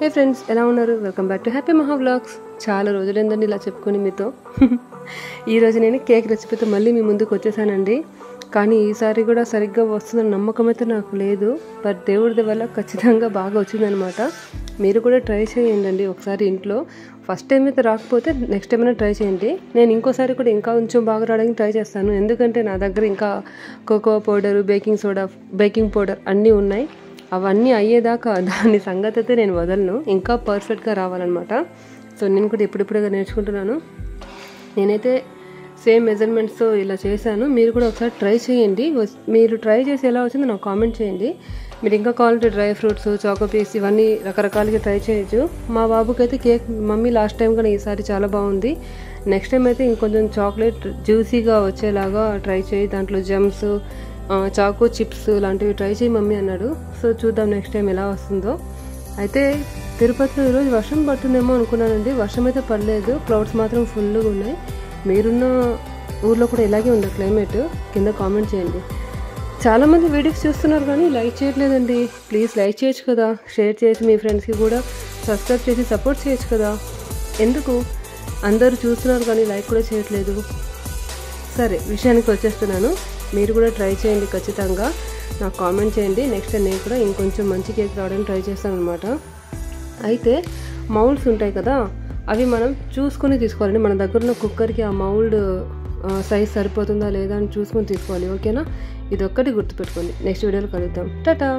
హే friends, ఎలా ఉన్నారు? Welcome back to happy మహా వ్లాగ్స్. చాలా రోజులైందండి ఇలా చెప్పుకొని మీతో. ఈరోజు నేను కేక్ రెసిపీతో మళ్ళీ మీ ముందుకు వచ్చేసానండి. కానీ ఈసారి కూడా సరిగ్గా వస్తుందని నమ్మకం అయితే నాకు లేదు. బట్ దేవుడి వల్ల ఖచ్చితంగా బాగా వచ్చిందనమాట. మీరు కూడా ట్రై చేయండి ఒకసారి ఇంట్లో. ఫస్ట్ టైం అయితే రాకపోతే నెక్స్ట్ టైం అయినా ట్రై చేయండి. నేను ఇంకోసారి కూడా ఇంకా కొంచెం బాగా రావడానికి ట్రై చేస్తాను. ఎందుకంటే నా దగ్గర ఇంకా cocoa powder, baking soda, baking powder అన్నీ ఉన్నాయి. అవన్నీ అయ్యేదాకా దాని సంగతి అయితే నేను వదలను. ఇంకా పర్ఫెక్ట్గా రావాలన్నమాట. సో నేను కూడా ఇప్పుడిప్పుడుగా నేర్చుకుంటున్నాను. నేనైతే సేమ్ మెజర్మెంట్స్తో ఇలా చేశాను. మీరు కూడా ఒకసారి ట్రై చేయండి. మీరు ట్రై చేసి ఎలా వచ్చిందో నాకు కామెంట్ చేయండి. మీరు ఇంకా కావాలంటే డ్రై ఫ్రూట్స్, చాకోపీస్ ఇవన్నీ రకరకాలుగా ట్రై చేయొచ్చు. మా బాబుకి అయితే కేక్ మమ్మీ లాస్ట్ టైం కానీ ఈసారి చాలా బాగుంది, నెక్స్ట్ టైం అయితే ఇంకొంచెం చాక్లెట్ జ్యూసీగా వచ్చేలాగా ట్రై చేయి, దాంట్లో జెమ్స్, చాకో చిప్స్ లాంటివి ట్రై చేయి మమ్మీ అన్నాడు. సో చూద్దాం నెక్స్ట్ టైం ఎలా వస్తుందో. అయితే తిరుపతిలో ఈరోజు వర్షం పడుతుందేమో అనుకున్నానండి. వర్షం అయితే పడలేదు, క్లౌడ్స్ మాత్రం ఫుల్గా ఉన్నాయి. మీరున్న ఊర్లో కూడా ఇలాగే ఉంది క్లైమేట్? కింద కామెంట్ చేయండి. చాలామంది వీడియోస్ చూస్తున్నారు కానీ లైక్ చేయట్లేదండి. ప్లీజ్ లైక్ చేయొచ్చు కదా, షేర్ చేసి మీ ఫ్రెండ్స్కి కూడా సబ్స్క్రైబ్ చేసి సపోర్ట్ చేయొచ్చు కదా. ఎందుకు అందరూ చూస్తున్నారు కానీ లైక్ కూడా చేయట్లేదు? సరే, విషయానికి వచ్చేస్తున్నాను. మీరు కూడా ట్రై చేయండి, ఖచ్చితంగా నాకు కామెంట్ చేయండి. నెక్స్ట్ టైం నేను కూడా ఇంకొంచెం మంచి కేక్ రావడానికి ట్రై చేస్తాను అనమాట. అయితే మౌల్డ్స్ ఉంటాయి కదా, అవి మనం చూసుకొని తీసుకోవాలండి. మన దగ్గర ఉన్న కుక్కర్కి ఆ మౌల్డ్ సైజ్ సరిపోతుందా లేదా అని చూసుకొని తీసుకోవాలి. ఓకేనా? ఇది ఒక్కటి గుర్తుపెట్టుకోండి. నెక్స్ట్ వీడియోలో కలుద్దాం. టాటా.